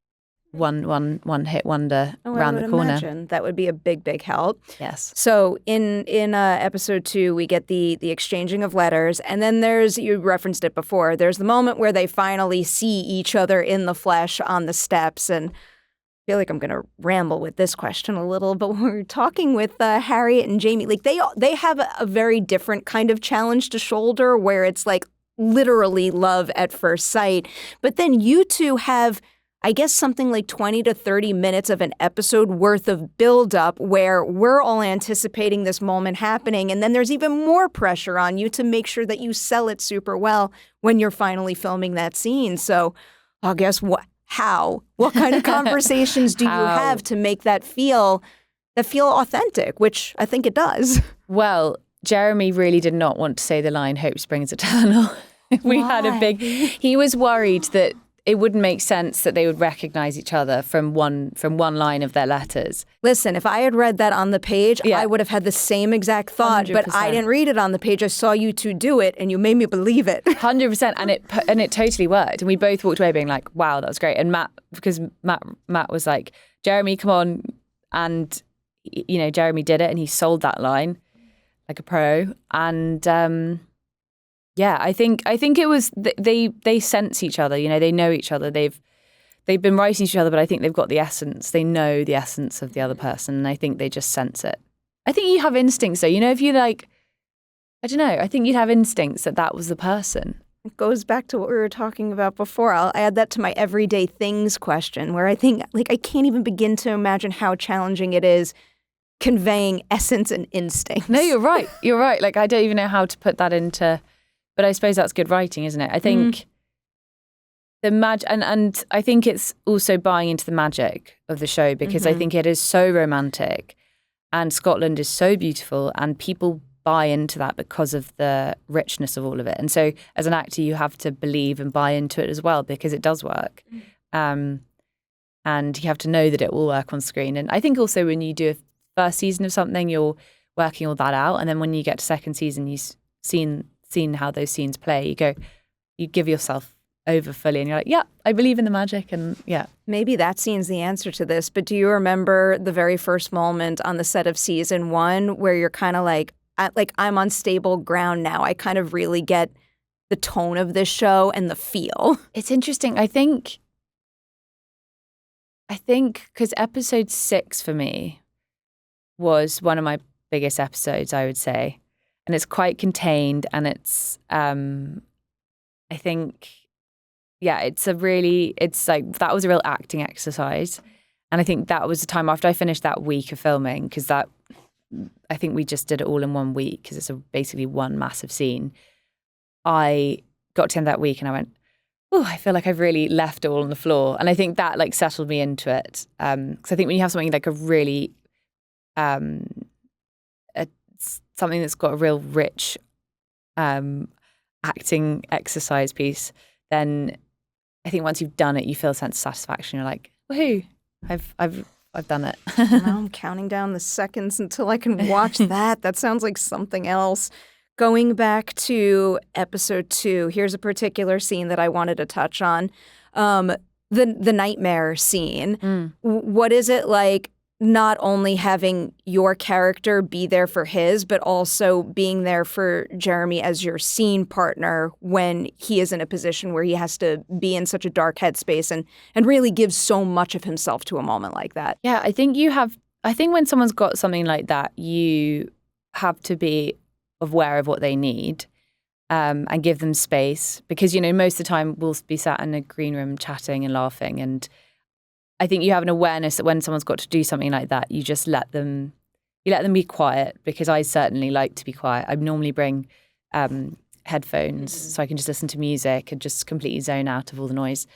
One hit wonder around the corner. Imagine. That would be a big help. Yes. So in episode 2, we get the exchanging of letters, and then you referenced it before, there's the moment where they finally see each other in the flesh on the steps. And I feel like I'm going to ramble with this question a little, but when we're talking with Harriet and Jamie, like they have a very different kind of challenge to shoulder where it's like literally love at first sight. But then you two have, I guess, something like 20 to 30 minutes of an episode worth of buildup where we're all anticipating this moment happening. And then there's even more pressure on you to make sure that you sell it super well when you're finally filming that scene. So I guess what kind of conversations do you have to make that feel authentic, which I think it does. Well, Jeremy really did not want to say the line, "Hope springs eternal." He was worried that it wouldn't make sense that they would recognize each other from one line of their letters. Listen, if I had read that on the page, I would have had the same exact thought, 100%. But I didn't read it on the page. I saw you two do it, and you made me believe it. 100%, and it totally worked. And we both walked away being like, "Wow, that was great." And Matt was like, "Jeremy, come on," and you know, Jeremy did it, and he sold that line like a pro. And yeah, I think it was they sense each other. You know, they know each other. They've been writing each other, but I think they've got the essence. They know the essence of the other person, and I think they just sense it. I think you have instincts, though. You know, if you like, I don't know. I think you'd have instincts that was the person. It goes back to what we were talking about before. I'll add that to my everyday things question, where I think like I can't even begin to imagine how challenging it is conveying essence and instincts. No, you're right. You're right. Like I don't even know how to put that into. But I suppose that's good writing, isn't it? I think the magic, and I think it's also buying into the magic of the show because I think it is so romantic and Scotland is so beautiful and people buy into that because of the richness of all of it. And so as an actor, you have to believe and buy into it as well because it does work. And you have to know that it will work on screen. And I think also when you do a first season of something, you're working all that out. And then when you get to second season, you've seen how those scenes play, you give yourself over fully, and you're like, yeah, I believe in the magic, and yeah. Maybe that scene's the answer to this, but do you remember the very first moment on the set of season 1 where you're kind of like I'm on stable ground now. I kind of really get the tone of this show and the feel. It's interesting. I think because episode 6 for me was one of my biggest episodes, I would say, and it's quite contained, and it's I think. Yeah, it's like, that was a real acting exercise. And I think that was the time after I finished that week of filming, because I think we just did it all in 1 week, because it's basically one massive scene. I got to the end of that week and I went, oh, I feel like I've really left it all on the floor. And I think that like settled me into it. Because I think when you have something like a really, something that's got a real rich acting exercise piece, then I think once you've done it, you feel a sense of satisfaction. You're like, woohoo, I've done it. Now I'm counting down the seconds until I can watch that. That sounds like something else. Going back to episode 2, here's a particular scene that I wanted to touch on. The nightmare scene. What is it like not only having your character be there for his, but also being there for Jeremy as your scene partner when he is in a position where he has to be in such a dark headspace and really give so much of himself to a moment like that? Yeah, I think when someone's got something like that, you have to be aware of what they need and give them space, because, you know, most of the time we'll be sat in a green room chatting and laughing, and I think you have an awareness that when someone's got to do something like that, you just let them be quiet, because I certainly like to be quiet. I normally bring headphones so I can just listen to music and just completely zone out of all the noise.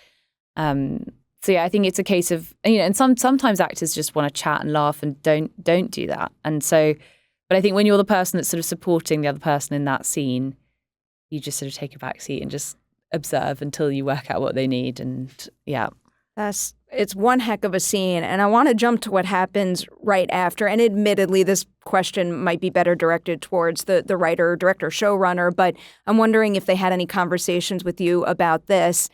So yeah, I think it's a case of, you know, and sometimes actors just want to chat and laugh and don't do that. And so, but I think when you're the person that's sort of supporting the other person in that scene, you just sort of take a back seat and just observe until you work out what they need. And yeah. It's one heck of a scene, and I want to jump to what happens right after. And admittedly, this question might be better directed towards the writer, director, showrunner, but I'm wondering if they had any conversations with you about this.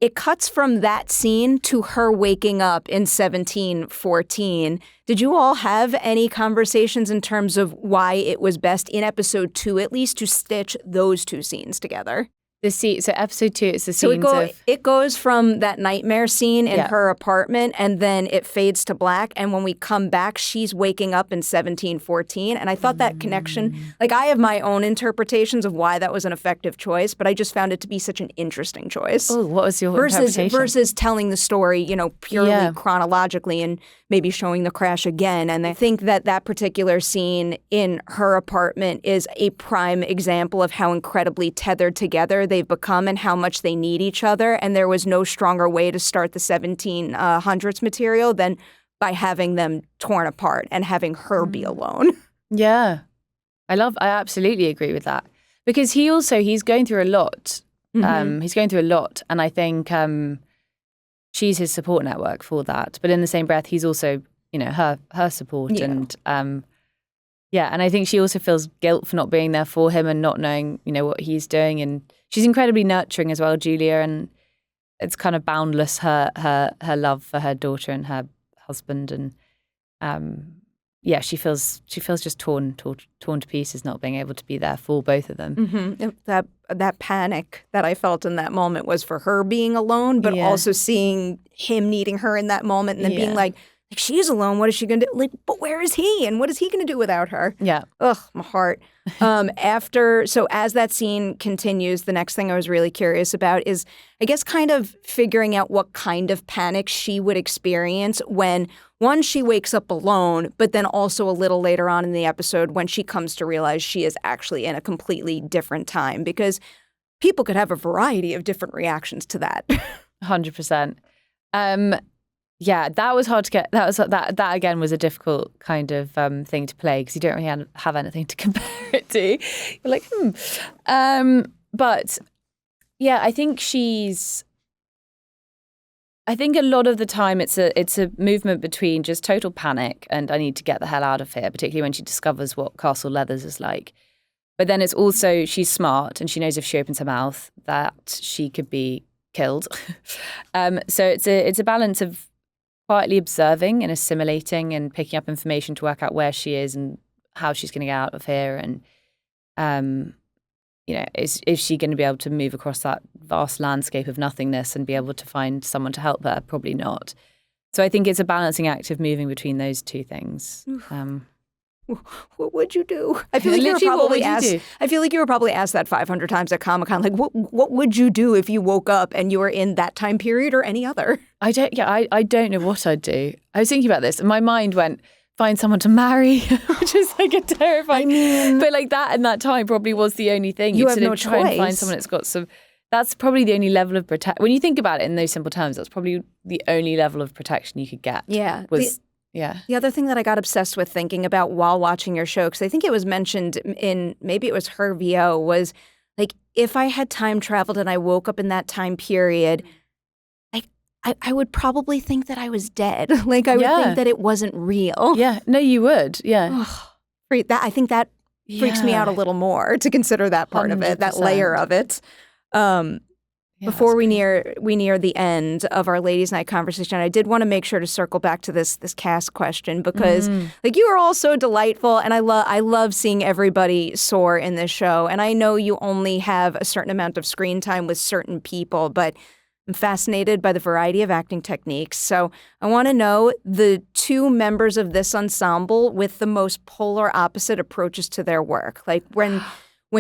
It cuts from that scene to her waking up in 1714. Did you all have any conversations in terms of why it was best, in episode 2 at least, to stitch those two scenes together? So episode 2, it's the scenes it goes from that nightmare scene in her apartment, and then it fades to black. And when we come back, she's waking up in 1714. And I thought that connection, like, I have my own interpretations of why that was an effective choice, but I just found it to be such an interesting choice. Oh, what was your interpretation? Versus telling the story, you know, purely chronologically and maybe showing the crash again. And I think that particular scene in her apartment is a prime example of how incredibly tethered together they've become and how much they need each other. And there was no stronger way to start the 1700s material than by having them torn apart and having her be alone. Yeah. I absolutely agree with that. Because he's going through a lot. He's going through a lot. And I think she's his support network for that. But in the same breath, he's also, you know, her support. Yeah. And and I think she also feels guilt for not being there for him and not knowing, you know, what he's doing. And she's incredibly nurturing as well, Julia, and it's kind of boundless, her love for her daughter and her husband. And she feels just torn to pieces, not being able to be there for both of them. Mm-hmm. That panic that I felt in that moment was for her being alone, but also seeing him needing her in that moment and then being like, she's alone. What is she going to do? Like, but where is he? And what is he going to do without her? Yeah. Ugh, my heart. So as that scene continues, the next thing I was really curious about is, I guess, kind of figuring out what kind of panic she would experience when, one, she wakes up alone, but then also a little later on in the episode when she comes to realize she is actually in a completely different time, because people could have a variety of different reactions to that. 100%. Yeah, that was hard to get. That again was a difficult kind of thing to play, because you don't really have anything to compare it to. You're like, But yeah, I think a lot of the time it's a movement between just total panic and I need to get the hell out of here, particularly when she discovers what Castle Leathers is like. But then it's also, she's smart and she knows if she opens her mouth that she could be killed. So it's a balance of quietly observing and assimilating and picking up information to work out where she is and how she's going to get out of here. And, is she going to be able to move across that vast landscape of nothingness and be able to find someone to help her? Probably not. So I think it's a balancing act of moving between those two things. What would you do? I feel like you were probably asked. I feel like you were probably asked that 500 times at Comic-Con. Like, what would you do if you woke up and you were in that time period or any other? I don't know what I'd do. I was thinking about this, and my mind went, find someone to marry, which is like a terrifying. But like that in that time probably was the only thing. You have no try and find choice. someone that's got some. That's probably the only level of protection. When you think about it in those simple terms, that's probably the only level of protection you could get. Yeah. The other thing that I got obsessed with thinking about while watching your show, because I think it was mentioned in, maybe it was her VO, was like, if I had time traveled and I woke up in that time period, I would probably think that I was dead. Like, I would think that it wasn't real. Yeah. No, you would. Yeah. I think that freaks me out a little more to consider that part 100%. Of it, that layer of it. Before we near the end of our ladies' night conversation, I did want to make sure to circle back to this cast question because like you are all so delightful, and I love seeing everybody soar in this show. And I know you only have a certain amount of screen time with certain people, but I'm fascinated by the variety of acting techniques. So I want to know the two members of this ensemble with the most polar opposite approaches to their work. Like when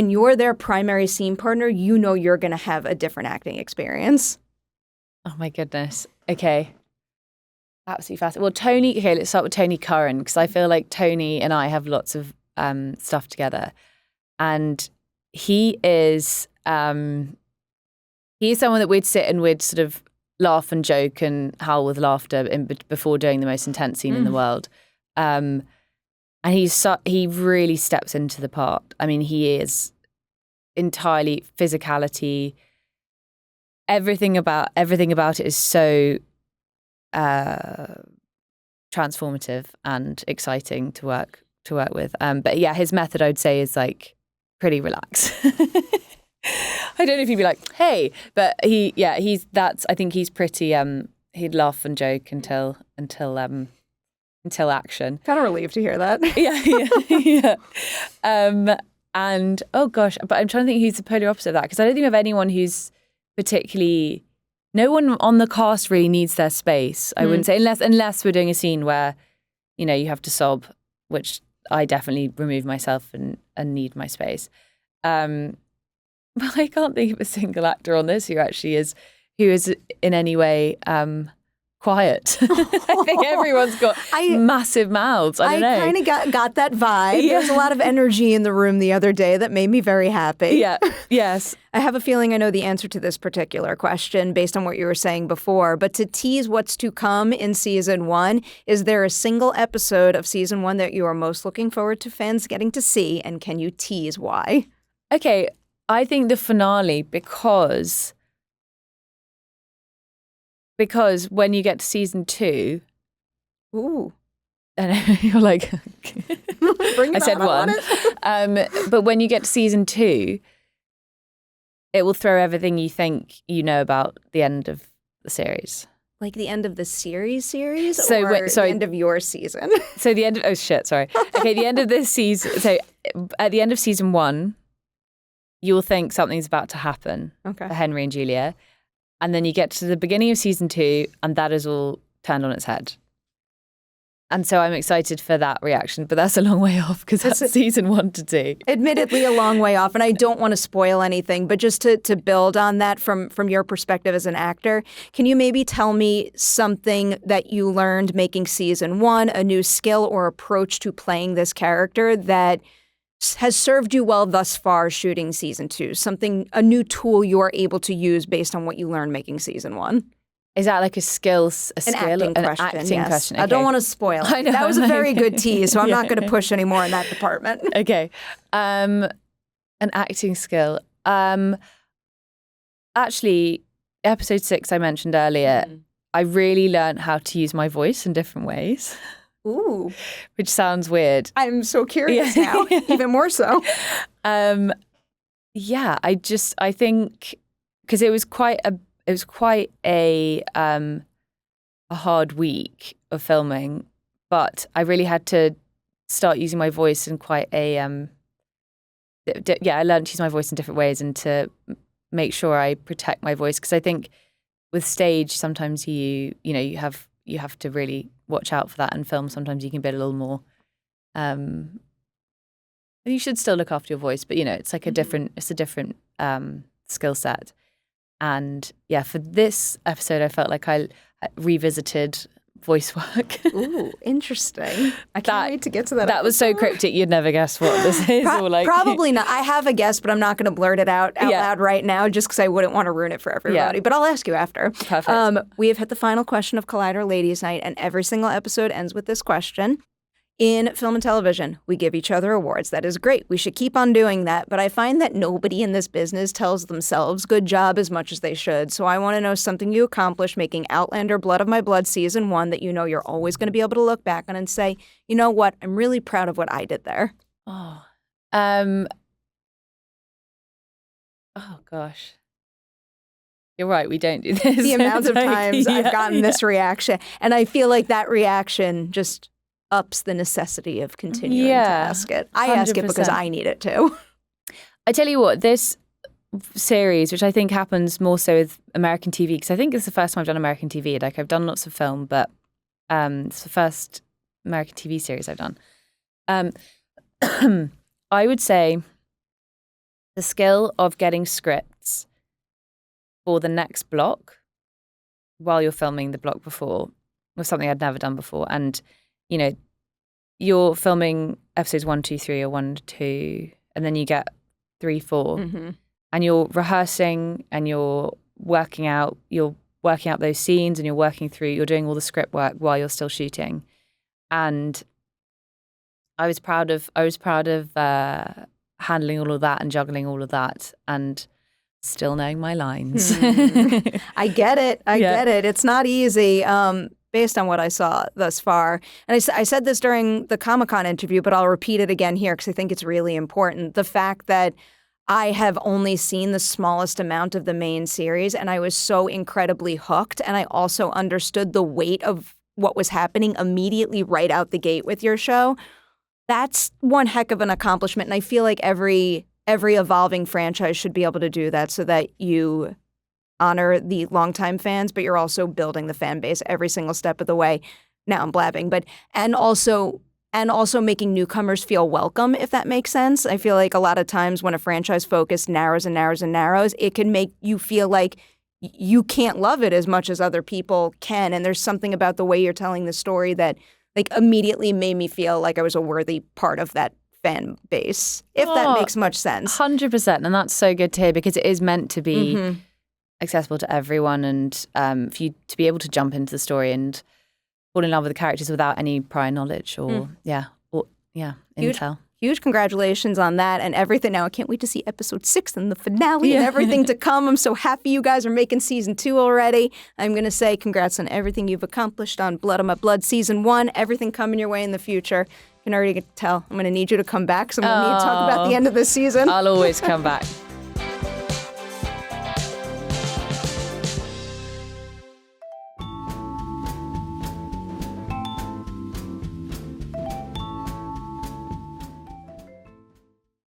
you're their primary scene partner, you know you're going to have a different acting experience. Oh my goodness. Okay. Absolutely fascinating. Well, Tony, okay, let's start with Tony Curran, because I feel like Tony and I have lots of stuff together. And he is someone that we'd sit and we'd sort of laugh and joke and howl with laughter before doing the most intense scene in the world. And he really steps into the part. I mean, he is entirely physicality. Everything about it is so transformative and exciting to work with. But yeah, his method, I'd say, is like pretty relaxed. I don't know if he'd be like, hey, but I think he's pretty. He'd laugh and joke until action. Kind of relieved to hear that. Yeah. And oh gosh, but I'm trying to think who's the polar opposite of that, because I don't think of anyone who's particularly. No one on the cast really needs their space. I wouldn't say, unless we're doing a scene where, you have to sob, which I definitely remove myself and need my space. But I can't think of a single actor on this who is in any way quiet. I think everyone's got massive mouths. I don't know. I kind of got that vibe. Yeah. There's a lot of energy in the room the other day that made me very happy. Yeah. Yes. I have a feeling I know the answer to this particular question based on what you were saying before. But to tease what's to come in season 1, is there a single episode of season 1 that you are most looking forward to fans getting to see? And can you tease why? Okay. I think the finale, because when you get to season 2, ooh, and you're like, bring it I said on, 1. But when you get to season 2, it will throw everything you think you know about the end of the series. Like the end of the series, or the end of your season? So the end of Okay, the end of this season. So at the end of season 1. You'll think something's about to happen for Henry and Julia. And then you get to the beginning of season 2 and that is all turned on its head. And so I'm excited for that reaction, but that's a long way off because that's season 1 to 2. Admittedly a long way off, and I don't want to spoil anything, but just to build on that from your perspective as an actor, can you maybe tell me something that you learned making season 1, a new skill or approach to playing this character that has served you well thus far shooting season 2? A new tool you are able to use based on what you learned making season 1? Is that like an acting question? Question. Okay. I don't want to spoil it. I know, that was a very good tease, so I'm not going to push any more in that department. Okay. An acting skill. Actually, episode 6 I mentioned earlier, I really learned how to use my voice in different ways. Ooh. Which sounds weird. I'm so curious now, even more so. I think, because it was quite was quite a hard week of filming, but I really had to start using my voice in quite a I learned to use my voice in different ways and to make sure I protect my voice, because I think with stage sometimes you have to really watch out for that, and film sometimes you can be a little more you should still look after your voice, but it's like a different skill set. And yeah, for this episode I felt like I revisited voice work. Ooh, interesting. I can't wait to get to that. That was so cryptic, you'd never guess what this is. Probably not. I have a guess, but I'm not going to blurt it out loud right now just because I wouldn't want to ruin it for everybody. But I'll ask you after. Perfect. We have hit the final question of Collider Ladies Night, and every single episode ends with this question. In film and television, we give each other awards. That is great. We should keep on doing that. But I find that nobody in this business tells themselves good job as much as they should. So I want to know something you accomplished making Outlander Blood of My Blood Season 1 that you're always going to be able to look back on and say, you know what, I'm really proud of what I did there. Oh gosh. You're right, we don't do this. The amount of times I've gotten this reaction. And I feel like that reaction just ups the necessity of continuing to ask it. I 100%. Ask it because I need it too. I tell you what, this series, which I think happens more so with American TV, because I think it's the first time I've done American TV. Like, I've done lots of film, but it's the first American TV series I've done. I would say the skill of getting scripts for the next block while you're filming the block before was something I'd never done before. And you're filming episodes 1, 2, 3 or 1, 2, and then you get 3, 4, and you're rehearsing and you're working out those scenes, and you're doing all the script work while you're still shooting. And I was proud of handling all of that and juggling all of that and still knowing my lines. I get it. I get it. It's not easy. Based on what I saw thus far. And I said this during the Comic-Con interview, but I'll repeat it again here because I think it's really important. The fact that I have only seen the smallest amount of the main series, and I was so incredibly hooked, and I also understood the weight of what was happening immediately right out the gate with your show. That's one heck of an accomplishment, and I feel like every evolving franchise should be able to do that so that you honor the longtime fans, but you're also building the fan base every single step of the way. Now I'm blabbing, but and also making newcomers feel welcome, if that makes sense. I feel like a lot of times when a franchise focus narrows and narrows and narrows, it can make you feel like you can't love it as much as other people can. And there's something about the way you're telling the story that like immediately made me feel like I was a worthy part of that fan base, if that makes much sense. 100%. And that's so good to hear, because it is meant to be accessible to everyone, and for you to be able to jump into the story and fall in love with the characters without any prior knowledge or intel. Huge congratulations on that and everything. Now I can't wait to see episode 6 and the finale and everything to come. I'm so happy you guys are making season 2 already. I'm going to say congrats on everything you've accomplished on Blood of My Blood season 1, everything coming your way in the future. I can already tell I'm going to need you to come back, so I'm going to need to talk about the end of this season. I'll always come back.